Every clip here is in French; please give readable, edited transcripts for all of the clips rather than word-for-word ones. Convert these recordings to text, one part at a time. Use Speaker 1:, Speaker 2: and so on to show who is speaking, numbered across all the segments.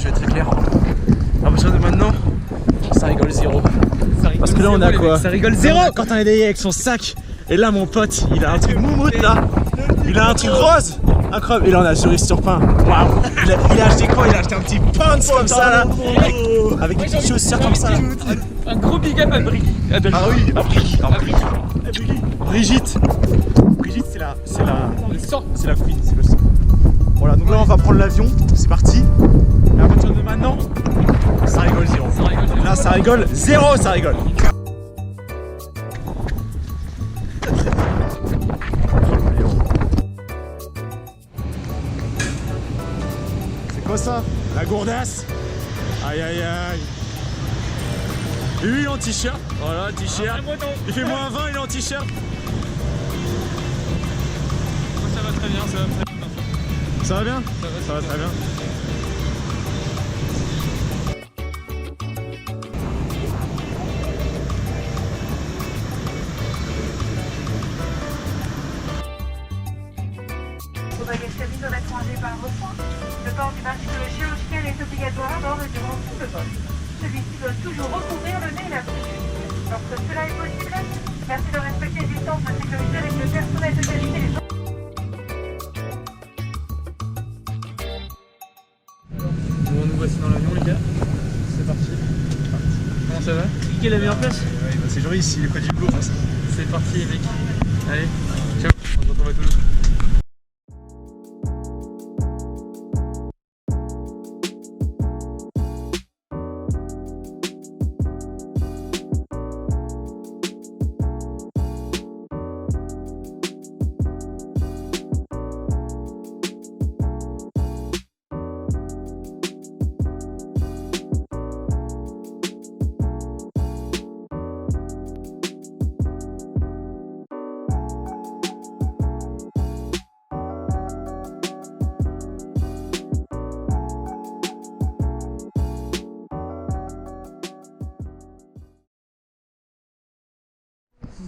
Speaker 1: vais être très clair. À partir de maintenant, ça rigole zéro. Parce que là on a quoi? Ça rigole zéro. Quand on est derrière avec son sac. Et là mon pote, il a un truc moumoute là. Il a un truc rose. Incroyable. Et là on a cerise sur pain. Waouh. Il a acheté quoi? Il a acheté un petit pants comme ça là. Avec des petites chaussures comme ça là.
Speaker 2: Un gros big up à Brigitte.
Speaker 1: Ah oui, à Brigitte. Brigitte. Brigitte c'est la queen, c'est le sang. Voilà, donc là on va prendre l'avion, c'est parti. Et à partir de maintenant, ça rigole zéro. Là ça rigole zéro, ça rigole. C'est quoi ça? La gourdasse? Aïe aïe aïe. Et lui il est en t-shirt. Voilà, t-shirt. Il fait moins 20, il est en t-shirt.
Speaker 2: Ça va très bien, ça va très bien.
Speaker 1: Ça va bien? Ça va très bien.
Speaker 3: Le bagage cabine doit être rangé par vos soins. Le port du masque chirurgical est obligatoire à bord et durant tout le vol. Celui-ci doit toujours recouvrir le nez et la bouche. Lorsque cela est possible, merci de respecter les distances de sécurité avec le personnel de qualité et les
Speaker 2: Bon, nous voici dans l'avion, les gars. C'est parti. Comment ça va? Qui est la meilleure place?
Speaker 1: C'est joli ici, les près du boulot.
Speaker 2: C'est parti, les mecs. Allez, ciao. On se retrouve à Toulouse.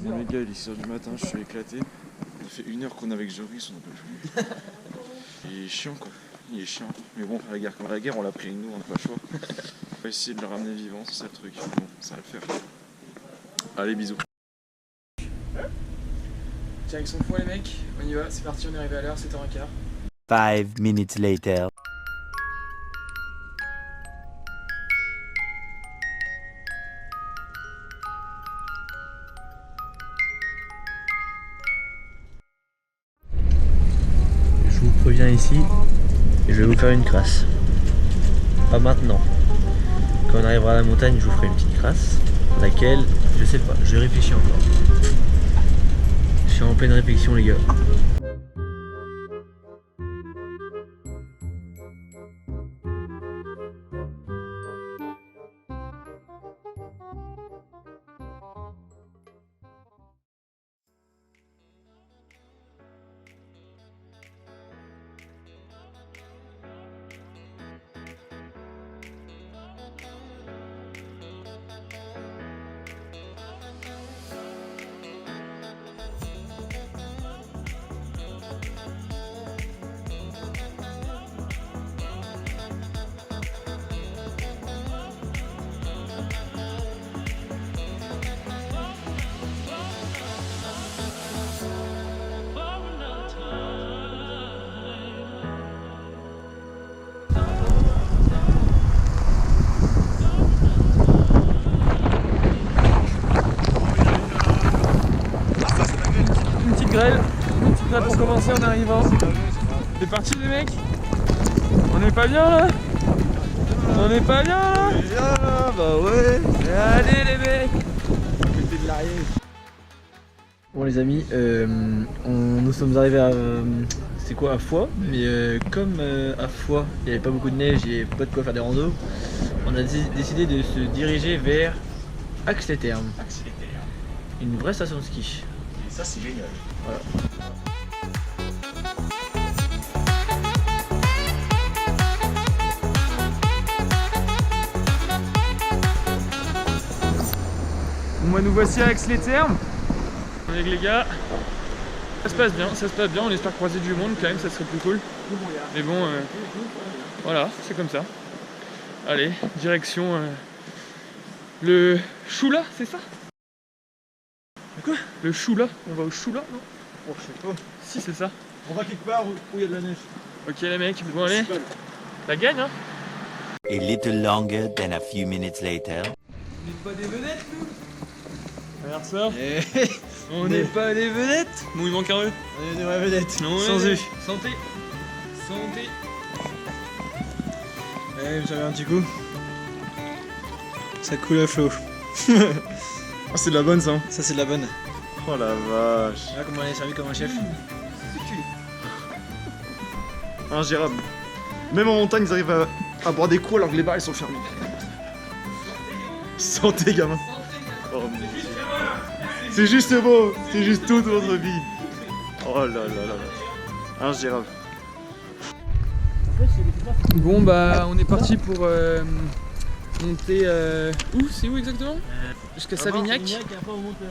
Speaker 4: Bon les gars, il est 6h du matin, je suis éclaté. Ça fait 1 heure qu'on est avec Joris, on n'en peut plus. Il est chiant quoi, il est chiant. Mais bon, la guerre comme la guerre, on l'a pris avec nous, on n'a pas le choix. On va essayer de le ramener vivant, c'est ça le truc. Bon, ça va le faire. Allez, bisous.
Speaker 2: Tiens, avec son foie, les mecs. On y va, c'est parti, on est arrivé à l'heure, 7h15.
Speaker 5: 5 minutes later.
Speaker 6: Je vous préviens ici, et je vais vous faire une crasse. Pas maintenant. Quand on arrivera à la montagne, je vous ferai une petite crasse. Laquelle, je sais pas, je réfléchis encore. Je suis en pleine réflexion les gars.
Speaker 2: Une petite grêle pour commencer en arrivant. C'est parti les mecs. On est pas bien là? On est pas bien là?
Speaker 1: Bah ouais.
Speaker 2: Allez les mecs.
Speaker 1: Mettez de l'Ariège.
Speaker 6: Bon les amis, nous sommes arrivés à... c'est quoi, à Foix? Mais comme à Foix, il n'y avait pas beaucoup de neige et pas de quoi faire des randos, on a décidé de se diriger vers Axe-les-Thermes. Une vraie station de ski.
Speaker 1: Et ça c'est génial.
Speaker 6: Voilà.
Speaker 2: Bon bah nous voici à Axe-les-Thermes. Avec les gars, ça se passe bien, on espère croiser du monde quand même, ça serait plus cool. Mais bon, voilà, c'est comme ça. Allez, direction le Choula, c'est ça?
Speaker 1: Quoi?
Speaker 2: Le Choula, on va au Choula, non?
Speaker 1: Oh, je sais pas.
Speaker 2: Si, c'est ça.
Speaker 1: On va quelque part où il y a de la neige.
Speaker 2: Ok les mecs, bon allez, la gagne hein?
Speaker 5: A little longer than a few minutes later.
Speaker 2: On n'est pas des vedettes nous? Regarde ça. On n'est pas des vedettes. Bon il manque un E.
Speaker 1: On est des vraies vedettes.
Speaker 2: Non,
Speaker 1: Sans
Speaker 2: ouais.
Speaker 1: eux.
Speaker 2: Santé. Santé.
Speaker 1: Eh, j'avais un petit coup. Ça coule à flot. Ah, c'est de la bonne ça. Ça, c'est de la bonne. Oh la vache. Là, comment on est servi comme un chef. Ingérable. Même en montagne, ils arrivent à boire des coups alors que les bars ils sont fermés. Santé, gamin. Oh, c'est juste beau. C'est juste toute votre vie. Oh là là là. Ingérable.
Speaker 2: Bon bah on est parti pour monter où? C'est où exactement? Jusqu'à Savignac.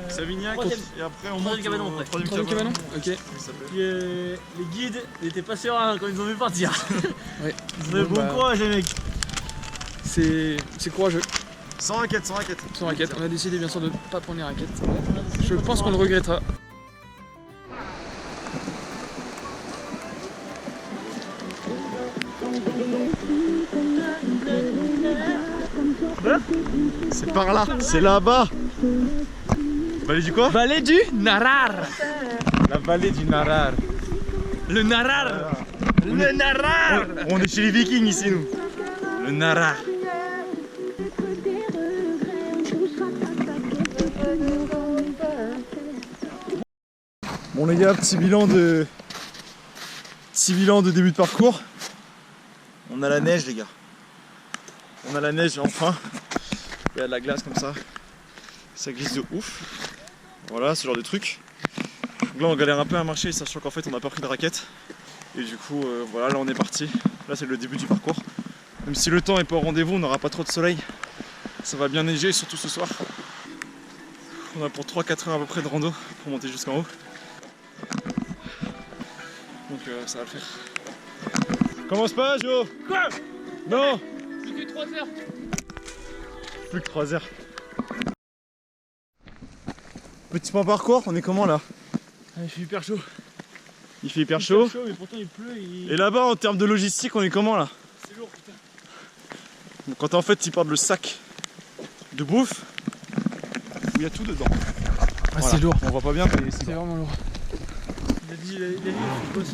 Speaker 1: Savignac et après on monte au
Speaker 2: Troisième cabanon. Ok.
Speaker 6: Les guides n'étaient pas sereins quand ils nous ont vu partir.
Speaker 2: Ouais.
Speaker 6: Bon courage les mecs.
Speaker 2: C'est courageux.
Speaker 1: Sans raquette, sans raquette.
Speaker 2: Sans raquette. On a décidé bien sûr de ne pas prendre les raquettes. Je pense qu'on le regrettera.
Speaker 1: C'est par là, c'est là-bas. Vallée du quoi?
Speaker 2: Vallée du Narar.
Speaker 1: La vallée du Narar.
Speaker 2: Le Narar. Le Narar.
Speaker 1: On est chez les Vikings ici nous. Le Narar. Bon les gars, petit bilan de début de parcours. On a la neige les gars. On a la neige enfin. Il y a de la glace comme ça. Ça glisse de ouf. Voilà, ce genre de truc. Donc là on galère un peu à marcher, sachant qu'en fait on n'a pas pris de raquette. Et du coup voilà, là on est parti. Là c'est le début du parcours. Même si le temps est pas au rendez-vous, on n'aura pas trop de soleil. Ça va bien neiger, surtout ce soir. On a pour 3-4 heures à peu près de rando pour monter jusqu'en haut. Donc ça va le faire. Commence pas Jo.
Speaker 2: Quoi?
Speaker 1: Non.
Speaker 2: Plus que 3 heures.
Speaker 1: Plus que 3 heures. Petit point parcours, on est comment là?
Speaker 2: Ah, il fait hyper chaud.
Speaker 1: Il fait hyper chaud.
Speaker 6: Mais pourtant il pleut.
Speaker 1: Et là-bas en termes de logistique, on est comment là?
Speaker 2: C'est lourd putain.
Speaker 1: Donc, quand en fait ils portent le sac de bouffe, où il y a tout dedans.
Speaker 2: Ah,
Speaker 1: Voilà.
Speaker 2: c'est lourd.
Speaker 1: On voit pas bien mais c'est
Speaker 2: C'est vraiment lourd.
Speaker 6: Il a dit, il bosse.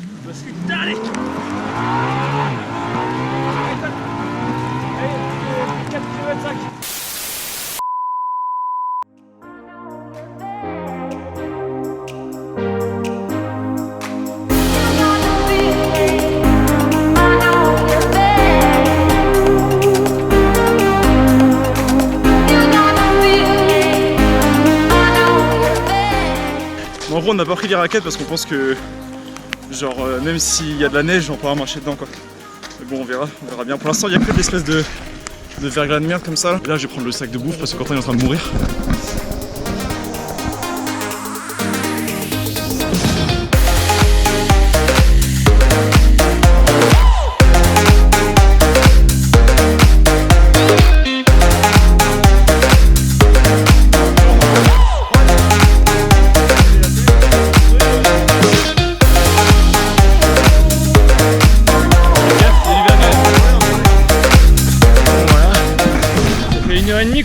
Speaker 6: Allez.
Speaker 2: Allez, 4 km 5.
Speaker 1: En gros on n'a pas pris les raquettes parce qu'on pense que genre même s'il y a de la neige on pourra marcher dedans quoi. Mais bon on verra bien. Pour l'instant il y a que des espèces de verglas de merde comme ça. Et là je vais prendre le sac de bouffe parce que Quentin est en train de mourir.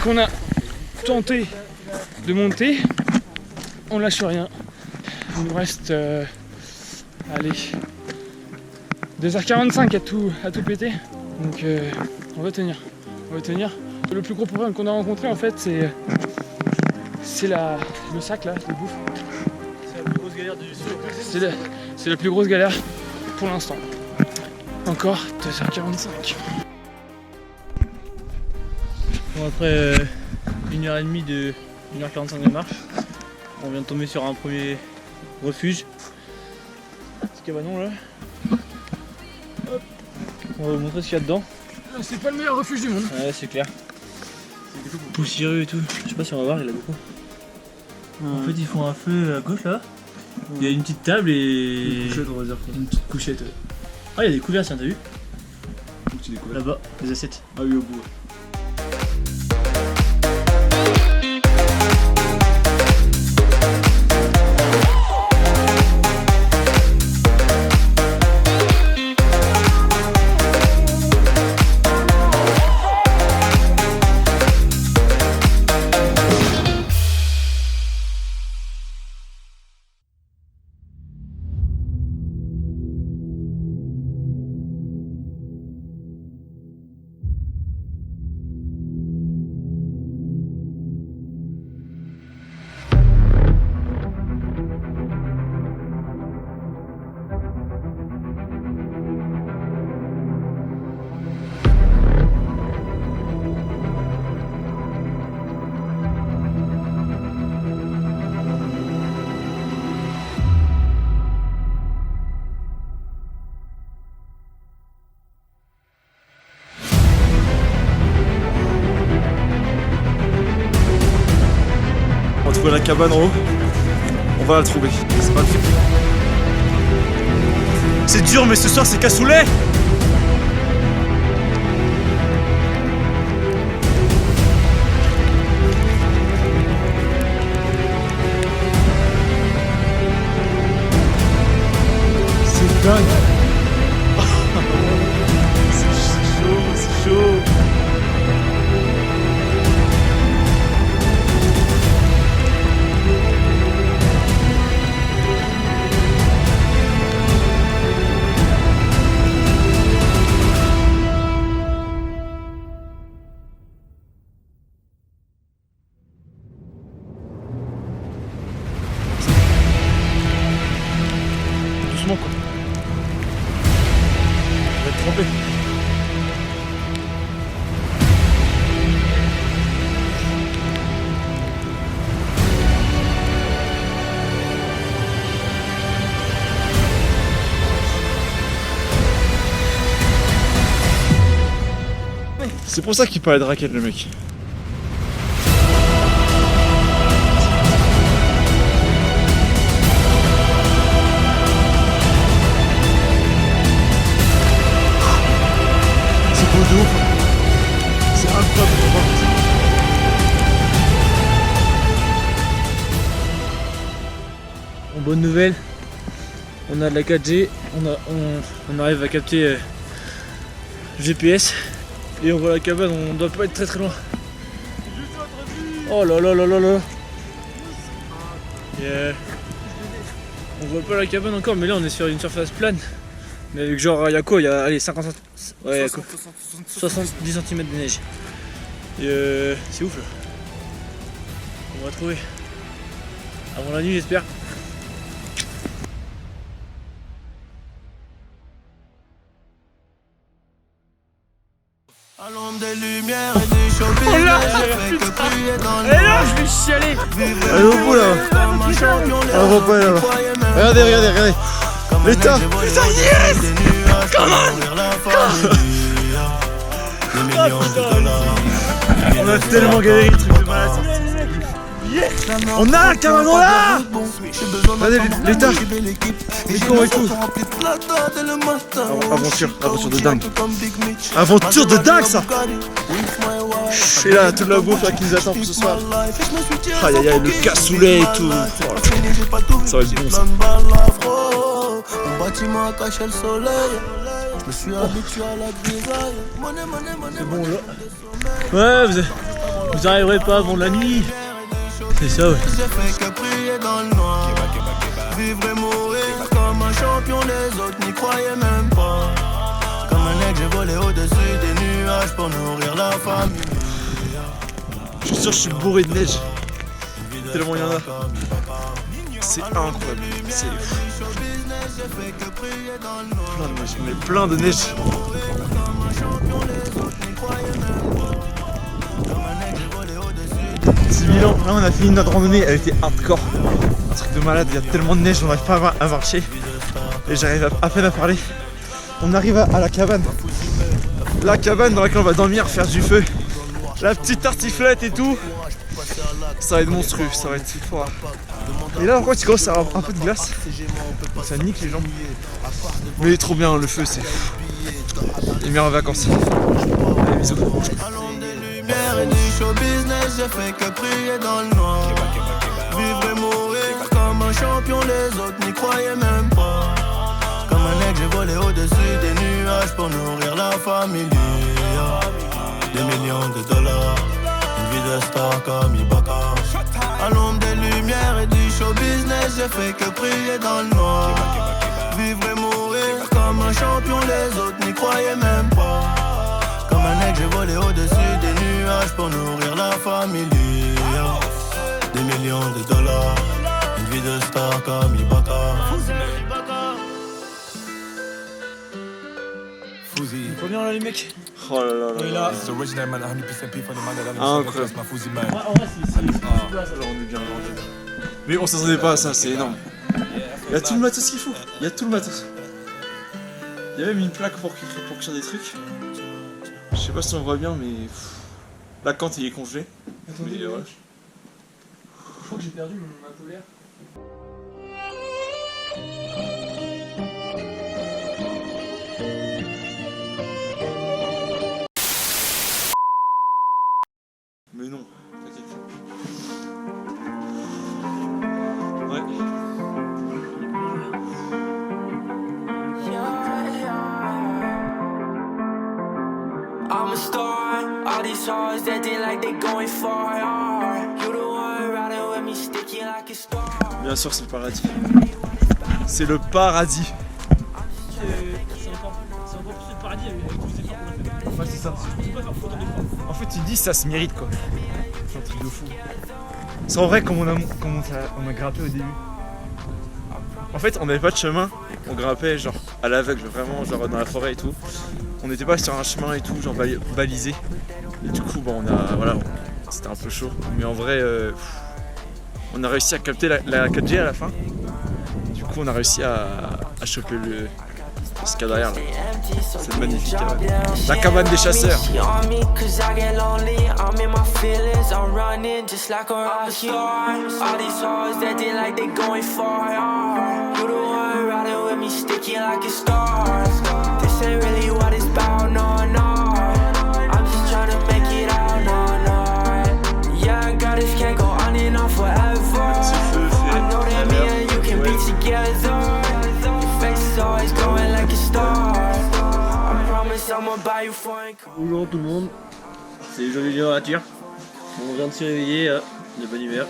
Speaker 2: Qu'on a tenté de monter, on lâche rien. Il nous reste allez 2h45 à tout péter. Donc on va tenir. Le plus gros problème qu'on a rencontré en fait c'est le sac là de bouffe.
Speaker 6: C'est la plus grosse galère du sud.
Speaker 2: C'est la plus grosse galère pour l'instant. Encore 2h45.
Speaker 6: Bon après 1h30 de 1h45 de marche, on vient de tomber sur un premier refuge. Petit cabanon là. Hop. On va vous montrer ce qu'il y a dedans.
Speaker 2: C'est pas le meilleur refuge du monde.
Speaker 6: Ouais c'est clair. Poussiéreux et tout. Je sais pas si on va voir, il y a beaucoup. En fait ils font un feu à gauche là. Il y a une petite table et
Speaker 1: Une couchette on va dire quoi.
Speaker 6: une petite couchette. Ah il y a des couverts tiens t'as vu?
Speaker 4: que tu découvres?
Speaker 1: Là-bas, les assiettes.
Speaker 4: Ah oui, au bout.
Speaker 1: On va trouver la cabane en haut. On va la trouver. C'est pas le film. C'est dur, mais ce soir c'est cassoulet. C'est dingue. C'est chaud, c'est chaud. Doucement quoi. On va être trempé. C'est pour ça qu'il parlait de raquette le mec. C'est beau de ouf. C'est incroyable.
Speaker 6: Bon, bonne nouvelle, on a de la 4G, on arrive à capter GPS et on voit la cabane, on doit pas être très très loin. Oh là là là là là. Et, on voit pas la cabane encore, mais là on est sur une surface plane. Mais avec genre, il y a quoi? Il y a allez, 50 cm. Ouais, y a quoi 70 cm de neige. Et c'est ouf là. On va trouver. Avant la nuit j'espère.
Speaker 7: À l'ombre des lumières et du showbiz, j'ai fait que prier dans le noir.
Speaker 2: Je vais chialer.
Speaker 1: Allez au bout là. On voit pas là. Regardez, regardez, regardez. L'état.
Speaker 7: Putain, yes!
Speaker 1: On a tellement galéré, truc de malade. Yes! On a un cabanon là! Regardez l'état. Les cons et tout. Aventure, aventure de dingue. Aventure de dingue ça! Et là, toute la bouffe là, qui nous attend pour ce soir. Aïe aïe aïe, le cassoulet et tout. Ça va être bon ça.
Speaker 7: Mon bâtiment cache le soleil. Je me suis habitué à la grisaille.
Speaker 6: C'est bon là. Ouais, vous arriverez pas avant la nuit. C'est ça ouais.
Speaker 7: J'ai fait que prier dans le noir. Vivre et mourir comme un champion, les autres n'y croyaient même pas. Comme un aigle, j'ai volé au-dessus des nuages pour nourrir la famille.
Speaker 1: Je suis sûr que je suis bourré de neige. Tellement il y en a. C'est incroyable. C'est plein de neige, mais plein de neige. Là on a fini notre randonnée, elle était hardcore. Un truc de malade, il y a tellement de neige, on n'arrive pas à marcher. Et j'arrive à peine à parler. On arrive à la cabane. La cabane dans laquelle on va dormir, faire du feu. La petite tartiflette et tout. Ça va être monstrueux, ça va être fort. Et là encore tu commences à avoir un peu de glace. Donc ça nique les jambes. Mais trop bien, le feu c'est fou. Les meilleures vacances. Allez, bisous.
Speaker 7: À l'ombre des lumières et du show business, j'ai fait que prier dans le noir. Vivre et mourir comme un champion, les autres n'y croyaient même pas. Comme un aigle, j'ai volé au-dessus des nuages pour nourrir la famille. Des millions de dollars, une vie de star comme Ibaka. À l'ombre des lumières et du show business, j'ai fait que prier dans le noir. Vivre et mourir comme un champion, les autres n'y croyaient même pas. Comme un aigle, j'ai volé au-dessus des nuages pour nourrir la famille. Des millions de dollars, une vie de star comme Ibaka.
Speaker 1: Il faut bien là les mecs.
Speaker 4: Oh là là là. Incroyable. Alors on est bien rangé. Mais on s'attendait pas à ça, c'est énorme. Il y a tout le matos qu'il faut. Il y a tout le matos. Il y a même une plaque pour cuire des trucs. Je sais pas si on voit bien, mais la cante il est congelé.
Speaker 2: Attendez,
Speaker 4: mais ouais.
Speaker 2: Je crois que j'ai perdu ma polaire.
Speaker 4: Mais non, t'inquiète. Ouais.
Speaker 8: I'm a star, all these stars that they like they going far. You the one riding with me, sticky like a star.
Speaker 4: Bien sûr, c'est le paradis. C'est le paradis.
Speaker 6: C'est encore plus le paradis avec tous les efforts qu'on a fait.
Speaker 1: Ouais, c'est ça.
Speaker 6: Tu peux pas faire autant d'efforts.
Speaker 1: En fait, tu te dis ça se mérite quoi. C'est un truc de fou. C'est en vrai comme on a grimpé au début. En fait, on n'avait pas de chemin, on grimpait genre à l'aveugle, vraiment genre dans la forêt et tout. On n'était pas sur un chemin et tout, genre balisé. Et du coup, bon, c'était un peu chaud. Mais en vrai, on a réussi à capter la 4G à la fin. Du coup, on a réussi à choper ce qu'il y a derrière là. C'est magnifique. La cabane des chasseurs.
Speaker 6: Bonjour tout le monde, c'est Jolie à la tire. On vient de se réveiller de bonne humeur.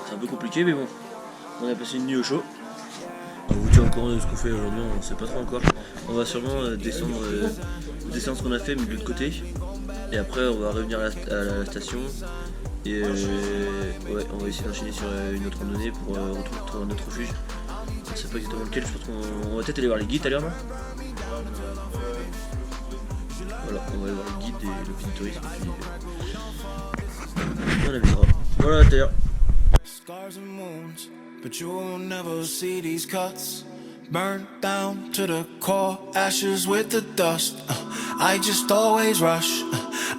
Speaker 6: C'est un peu compliqué mais bon, on a passé une nuit au chaud. On vous tient au courant de ce qu'on fait aujourd'hui, on ne sait pas trop encore. On va sûrement descendre ce qu'on a fait mais de l'autre côté. Et après on va revenir à la station. Et ouais, on va essayer d'enchaîner sur une autre randonnée pour retrouver un autre refuge. On ne sait pas exactement lequel, je pense qu'on va peut-être aller voir les guides à l'heure. Voilà, on va aller voir le guide et l'office de tourisme et puis on avisera. Voilà, d'ailleurs.
Speaker 7: Scars and wounds, but you will never see these cuts. Burnt down to the core, ashes with the dust. I just always rush.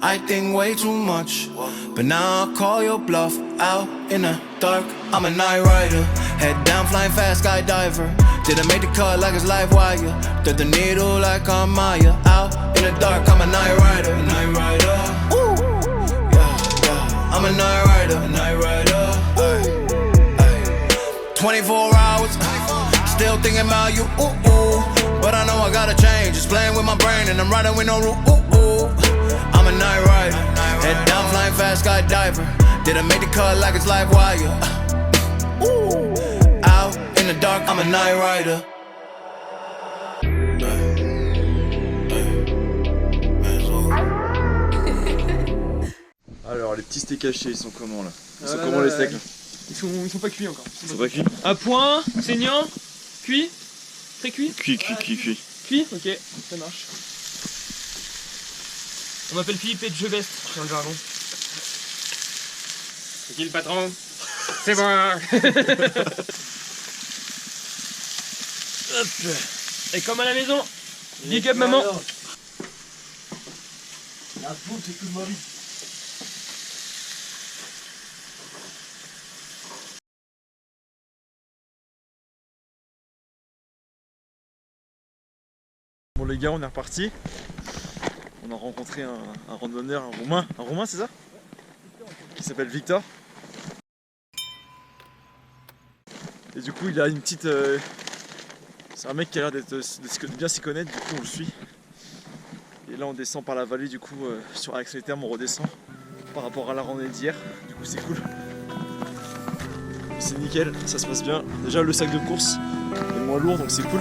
Speaker 7: I think way too much, but now I call your bluff. Out in the dark, I'm a night rider. Head down, flying fast, skydiver. Didn't make the cut like it's live wire. Thread the needle like I'm Maya. Out in the dark, I'm a night rider. Night rider. Ooh. Yeah. I'm a night rider. Night rider. Ay. Ay. 24 hours. Still thinking about you. Ooh, ooh. But I know I gotta change. Just playing with my brain and I'm riding with no rule. Ooh, ooh. I'm a night rider. Head down, flying fast, skydiver. Didn't make the cut like it's live wire. Ooh. Out in the dark, I'm a night rider.
Speaker 4: Alors les petits steaks hachés, ils sont comment là? Ils sont comment les steaks là?
Speaker 2: Ils sont pas cuits encore.
Speaker 4: Ils sont pas cuits?
Speaker 2: À point, saignant, cuit, très cuit.
Speaker 4: Cuit.
Speaker 2: Cuit, ok, ça marche. On m'appelle Philippe et je veste dans le jargon. C'est qui le patron? C'est moi. Hop. Et comme à la maison. Big up maman.
Speaker 6: La bouffe, c'est tout de ma vie.
Speaker 1: Bon les gars, on est reparti.
Speaker 4: On a rencontré un randonneur, un Roumain c'est ça? Qui s'appelle Victor. Et du coup il a une petite... c'est un mec qui a l'air de bien s'y connaître, du coup on le suit. Et là on descend par la vallée, du coup sur Axe les Thermes on redescend par rapport à la randonnée d'hier. Du coup c'est cool. C'est nickel, ça se passe bien. Déjà le sac de course est moins lourd donc c'est cool.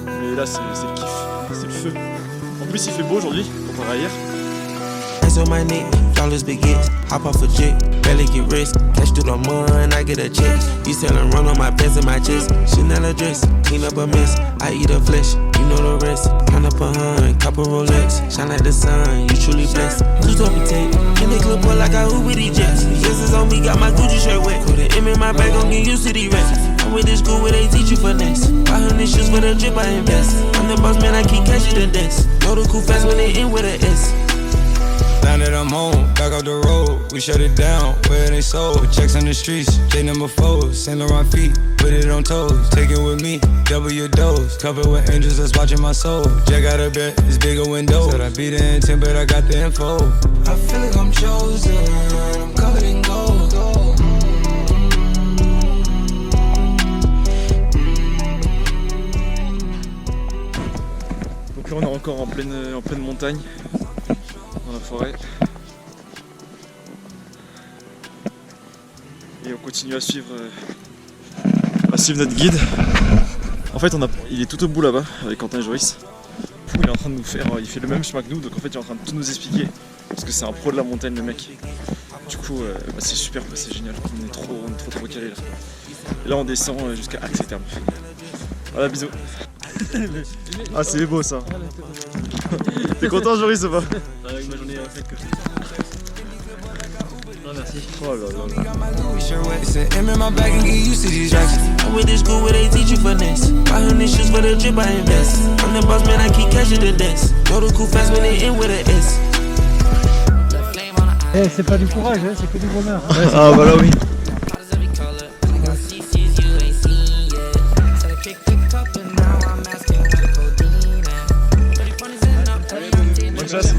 Speaker 4: Mais là c'est le kiff, c'est le feu. En plus il fait beau aujourd'hui comparé à hier.
Speaker 9: On my neck, dollars big hits, hop off a jet, barely get rest, cash through the mud and I get a check. You sellin' run on my pants and my chest, Chanel a dress, clean up a mess, I eat a flesh, you know the rest. Count up a hun, couple Rolex, shine like the sun, you truly blessed. Who's up tape, in the club boy like I hoop with these jets. Yes, it's on me, got my Gucci shirt wet, put an M in my bag, gon' get used to these rats. I'm with this school where they teach you finesse, 500 shoes for the drip I invest. I'm the boss man, I keep cashing the desk. Know the cool fast when they in with a S.
Speaker 10: Now that I'm home, back off the road, we shut it down, where they sold. Checks on the streets, J number 4, Saint Laurent feet, put it on toes. Take it with me, double your dose. Covered with angels that's watching my soul. Jack got a bet, it's bigger window. Said I beat the intent, but I got the info.
Speaker 9: I feel like I'm chosen, I'm covered in gold.
Speaker 4: Donc là on est encore en pleine montagne, dans la forêt. Et on continue à suivre notre guide. En fait il est tout au bout là-bas avec Quentin et Joris. Il est en train de nous faire, il fait le même chemin que nous, donc en fait il est en train de tout nous expliquer. Parce que c'est un pro de la montagne le mec. Du coup c'est super, c'est génial, on est trop calé là. Et là on descend jusqu'à Axe les Thermes. Voilà, bisous. Ah c'est beau ça. T'es content Joris ou pas?
Speaker 6: Avec ma journée faite que non merci.
Speaker 4: Oh là là.
Speaker 9: It's an M in my bag and get used to these racks. I'm with this school where they teach you finesse. 500 shoes for the drip I invest. I'm the boss man, I keep cashing the desk. Know the cool fast when they in with a S.
Speaker 11: Eh, c'est pas du courage, hein, c'est que du bonheur. Hein.
Speaker 4: Ah bah là oui. Bonne chasse.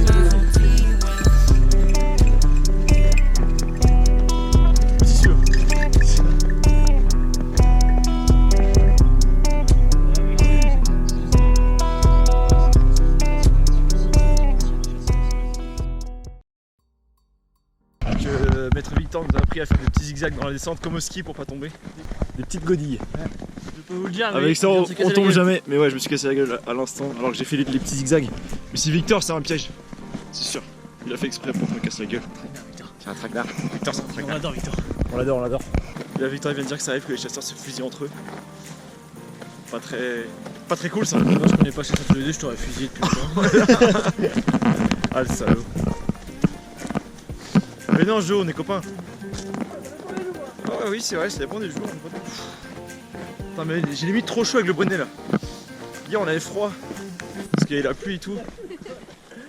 Speaker 4: Maître Victor nous a appris à faire des petits zigzags dans la descente comme au ski pour pas tomber. Des petites godilles.
Speaker 6: Je peux vous le dire,
Speaker 4: avec ça on tombe jamais. Mais ouais, je me suis cassé la gueule à l'instant alors que j'ai fait les petits zigzags. Mais si Victor c'est un piège, c'est sûr. Il a fait exprès pour me casser la gueule. C'est un traquenard. Victor c'est un traquenard.
Speaker 6: On l'adore Victor.
Speaker 4: On l'adore. Et là Victor il vient de dire que ça arrive que les chasseurs se fusillent entre eux. Pas très cool ça.
Speaker 6: Moi je connais pas chasseur tous les deux, je t'aurais fusillé depuis longtemps.
Speaker 4: Ah le salaud. Mais non Jo, on est copains. Ah ouais, oui c'est vrai, ça dépend des jours. Putain mais j'ai limite trop chaud avec le bonnet là. Hier on avait froid. Parce qu'il y a la pluie et tout.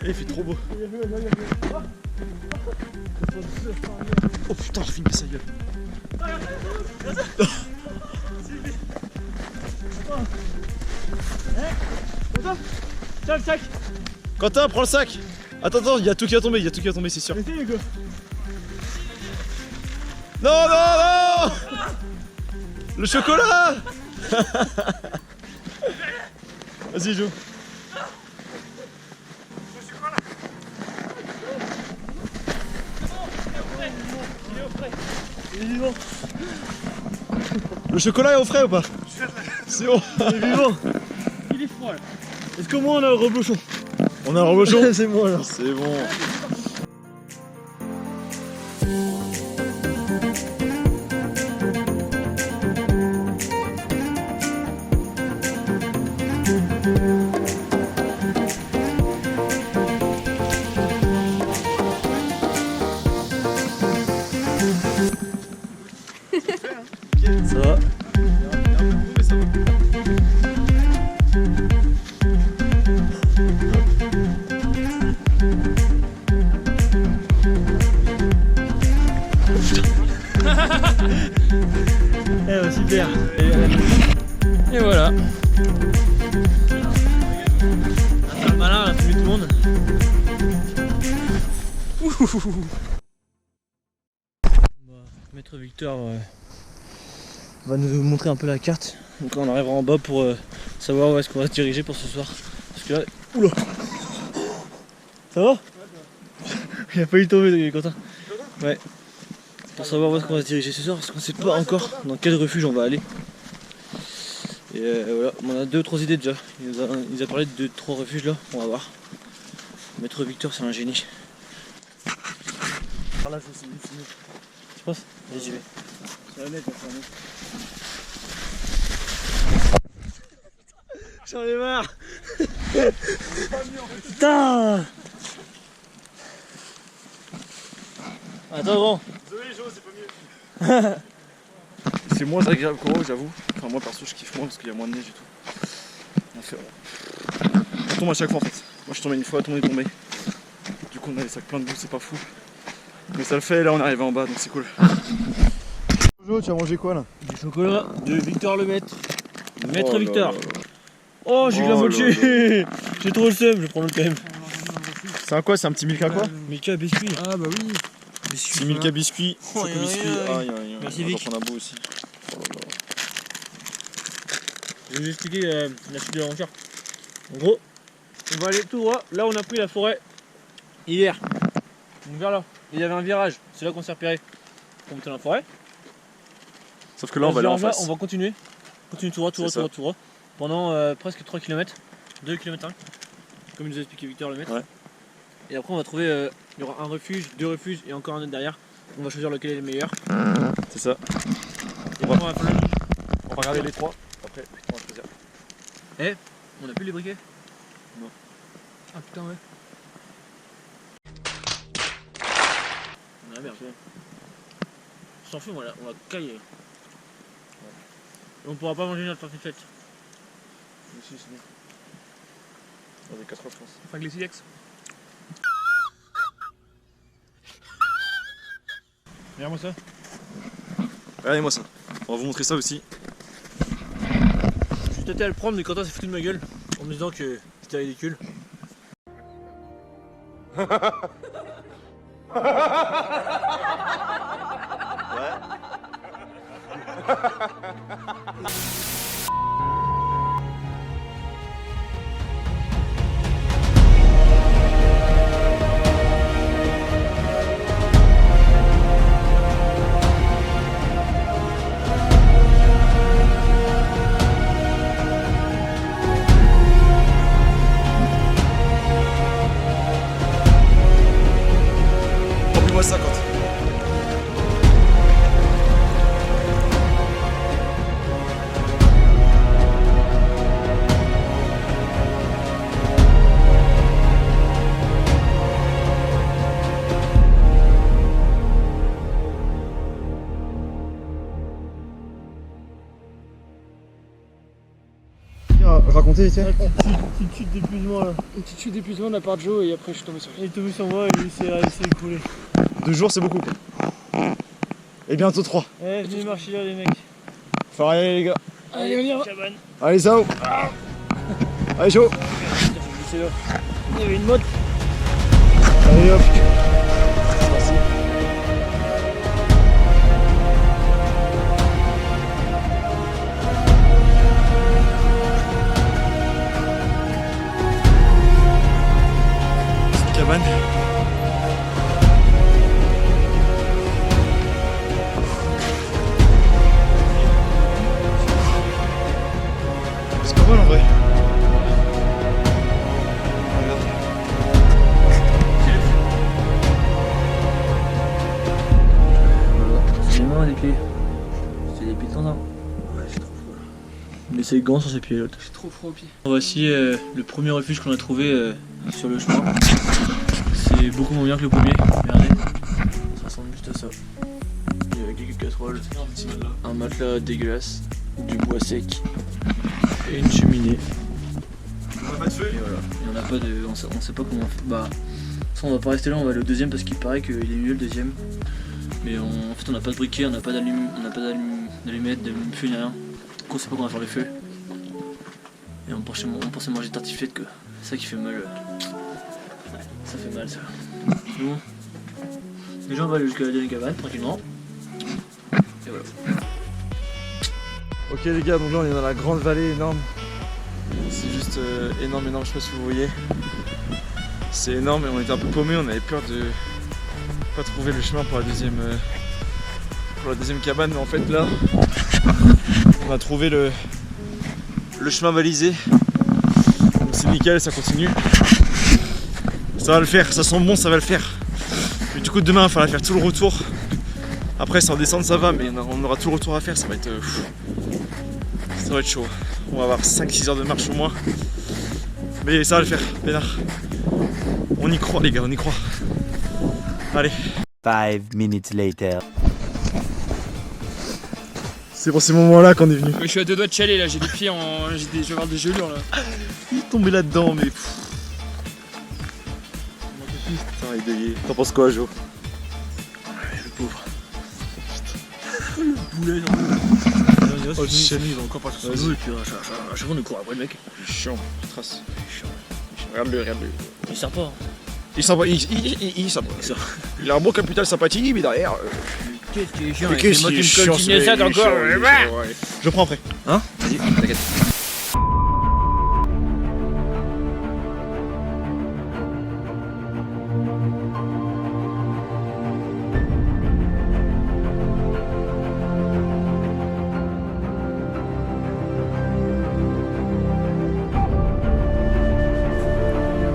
Speaker 4: Et il fait trop beau. Oh putain j'ai fait une casse à la gueule.
Speaker 6: Tiens le sac.
Speaker 4: Quentin prends le sac. Attends, il y a tout qui va tomber, c'est sûr. Non. Le chocolat. Vas-y Jo.
Speaker 6: Il est vivant.
Speaker 4: Le chocolat est au frais ou pas? C'est bon.
Speaker 6: Il est vivant. Il est froid là. Est-ce qu'au moins on a un reblochon?
Speaker 4: On a un reblochon.
Speaker 6: C'est bon alors.
Speaker 4: C'est bon.
Speaker 6: Ça va. Maître Victor va nous montrer un peu la carte. Donc là on arrivera en bas pour savoir où est-ce qu'on va se diriger pour ce soir. Parce que là... Oula! Ça va? Il a failli tomber, Quentin. Ouais. Pour savoir où est-ce qu'on va se diriger ce soir, parce qu'on sait pas encore dans quel refuge on va aller. Et voilà, on a 2 ou 3 idées déjà. Il nous a parlé de 2-3 refuges là, on va voir. Maître Victor c'est un génie.
Speaker 1: Par là c'est mieux.
Speaker 6: Tu penses? Allez, j'y vais.
Speaker 1: C'est honnête, c'est honnête.
Speaker 6: J'en ai marre. Putain. Attends gros.
Speaker 1: Désolé Jo, c'est pas mieux. C'est moins agréable qu'en haut, j'avoue. Enfin moi perso je kiffe moins parce qu'il y a moins de neige et tout. On tombe à chaque fois en fait. Moi je tombais une fois, tout le monde est tombé. Du coup on a les sacs pleins de boue, c'est pas fou. Mais ça le fait, là on est arrivé en bas donc c'est cool. Jo, tu as mangé quoi là?
Speaker 6: Du chocolat de Victor le Maître. Maître
Speaker 1: Oh
Speaker 6: Victor.
Speaker 1: là là.
Speaker 6: Oh j'ai eu la
Speaker 1: Oh
Speaker 6: moitié. J'ai trop le seum, je vais prendre le quand même.
Speaker 1: C'est un quoi? C'est un petit Milka quoi?
Speaker 6: Milka biscuit.
Speaker 11: Ah bah oui.
Speaker 1: Petit Milka biscuit.
Speaker 6: Oh,
Speaker 1: Choco biscuit. Aïe.
Speaker 6: Merci,
Speaker 1: On
Speaker 6: Vic.
Speaker 1: va prendre un bout aussi. Oh là là.
Speaker 6: Je vais vous expliquer la suite de l'aventure. En gros, on va aller tout droit. Là on a pris la forêt hier. Donc vers là. Et il y avait un virage. C'est là qu'on s'est repéré pour monter dans la forêt.
Speaker 1: Sauf que là on va aller en
Speaker 6: Là,
Speaker 1: face.
Speaker 6: on va continuer. Continue tout droit. Pendant presque 3 km. 2 km 1. Comme nous a expliqué Victor le Maître.
Speaker 1: Ouais.
Speaker 6: Et après on va trouver, il y aura un refuge, 2 refuges et encore un autre derrière. On va choisir lequel est le meilleur.
Speaker 1: C'est ça.
Speaker 6: Et après on va faire
Speaker 1: On va regarder les 3. Après on va choisir.
Speaker 6: Eh, on a plus les briquets?
Speaker 1: Non.
Speaker 6: Ah putain ouais. Ah merde. On s'en fout, on va cailler. Et on pourra pas manger notre tartiflette.
Speaker 1: Mais si, c'est bien. On a des 4 heures je pense.
Speaker 11: Enfin les silex.
Speaker 6: Regarde-moi ça.
Speaker 1: Regardez-moi ça. On va vous montrer ça aussi.
Speaker 6: Je suis tenté à le prendre mais Quentin s'est foutu de ma gueule en me disant que c'était ridicule.
Speaker 1: Remplis-moi ça quand. Racontez, tiens.
Speaker 6: Une petite chute d'épuisement là.
Speaker 11: Une petite chute d'épuisement de la part de Joe et après je suis tombé sur lui.
Speaker 6: Il est tombé sur moi et il s'est écroulé.
Speaker 1: 2 jours c'est beaucoup quoi. Et bientôt 3.
Speaker 6: Eh, venez marcher là les mecs.
Speaker 1: Faut y aller les gars.
Speaker 11: Allez on y va.
Speaker 6: Cabane.
Speaker 1: Allez Sao. Allez chaud.
Speaker 6: Il y avait une motte.
Speaker 1: Allez hop. Merci. Petite cabane. C'est pas mal en vrai. Regarde.
Speaker 6: C'est les mains et les pieds. C'est les pieds de Quentin.
Speaker 11: Ouais j'ai trop froid là.
Speaker 6: Mais c'est grand sur ses pieds l'autre.
Speaker 11: J'ai trop froid aux pieds.
Speaker 6: Voici le premier refuge qu'on a trouvé sur le chemin. C'est beaucoup moins bien que le premier. Regardez. Ça ressemble juste à ça. Il y a quelques casseroles, un matelas dégueulasse, du bois sec et une cheminée.
Speaker 1: On a pas de feu.
Speaker 6: Et voilà. Et on n'a pas de. On sait pas comment on fait. Bah. Ça on va pas rester là, on va aller au deuxième parce qu'il paraît qu'il est mieux le deuxième. Mais en fait on n'a pas de briquet, on n'a pas d'allumettes, d'allume-feu ni rien. Donc on sait pas comment on va faire le feu. Et on pensait manger tartiflette quoi. C'est ça qui fait mal. Ça fait mal ça. C'est bon. Déjà on va aller jusqu'à la deuxième cabane tranquillement. Et voilà.
Speaker 4: Ok les gars, donc là on est dans la grande vallée énorme. C'est juste énorme, je sais pas si vous voyez. C'est énorme et on était un peu paumés, on avait peur de pas trouver le chemin pour la deuxième cabane, mais en fait là on a trouvé le chemin balisé. Donc c'est nickel, ça continue. Ça va le faire, ça sent bon, ça va le faire. Mais du coup demain il va falloir faire tout le retour. Après sans descendre ça va, mais on aura tout le retour à faire, ça va être chaud. On va avoir 5-6 heures de marche au moins. Mais ça va le faire, Bénard. On y croit les gars, on y croit. Allez.
Speaker 5: 5 minutes later.
Speaker 4: C'est pour ces moments-là qu'on est venu.
Speaker 2: Je suis à 2 doigts de chialer là, j'ai des pieds en. Je vais avoir des gelures là.
Speaker 4: Il est tombé là-dedans, mais. Putain, il est dégagé. T'en penses quoi, Jo?
Speaker 1: Le pauvre. Le boulet, non. Oh, il va encore partir sur nous et puis à chaque fois on court après le mec.
Speaker 4: Il est chiant, il trace. Regarde-le.
Speaker 6: Il sert pas.
Speaker 4: Il sert pas. Il a un bon capital sympathie, mais derrière.
Speaker 6: Qu'est-ce qui est chiant?
Speaker 4: C'est moi qui me coltine ça encore. Je prends après.
Speaker 1: Hein? Vas-y, t'inquiète.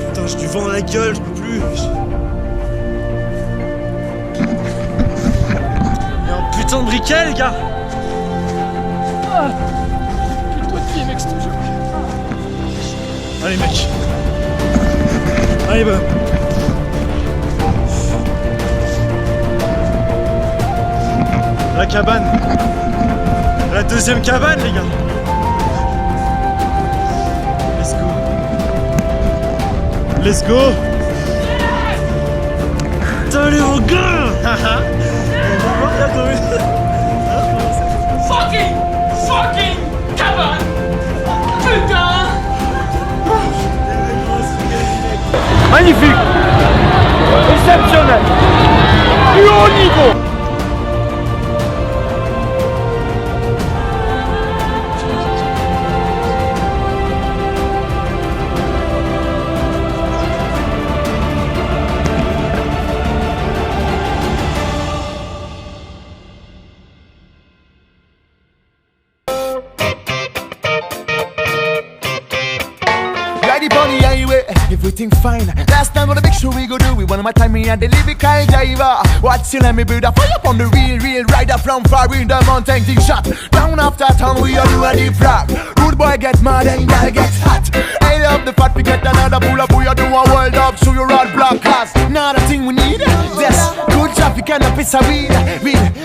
Speaker 4: Putain, j'ai du vent dans la gueule, je peux plus. Putain de briquet les gars.
Speaker 2: Toi de pied mec, c'est toujours.
Speaker 4: Allez mec. Allez bah. La cabane. La deuxième cabane les gars. Let's go. Allez mon gars.
Speaker 2: Fucking cabane. Putain.
Speaker 1: Magnifique. Exceptionnel. Du haut niveau.
Speaker 7: Everything fine. Last time on the big show we go do. We one of my time me and the lyrical driver. Watch till me build a fire up on the real rider from far in the mountain. Thing shot down after town. We all do a deep rock. Rude boy get mad and girl get hot. I love the fact we get another pull up. We all do a world up. So you're all broadcast. Not a thing we need. Yes, good traffic and a piece of weed.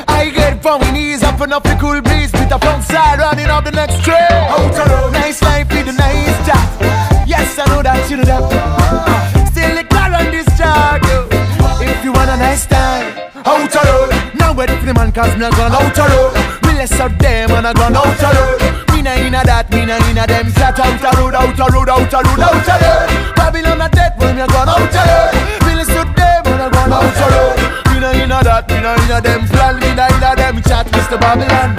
Speaker 7: I get from we knees up and up the cool breeze. With the front side running up the next train. Nice life with a nice job. Yes, I know that you know that. Still the car on this struggle. If you want a nice time, outer road. Now wait for the man cause me a gone outer road. We less of them and I gone outer road. Me na inna that, me na inna them. Flat outer road, outer road, outer road, outer road. Babylon a dead when me a gone outer road. We less of them and I gone outer road. Me na inna that, me na inna them. Plan me na inna them. Chat Mr. Babylon.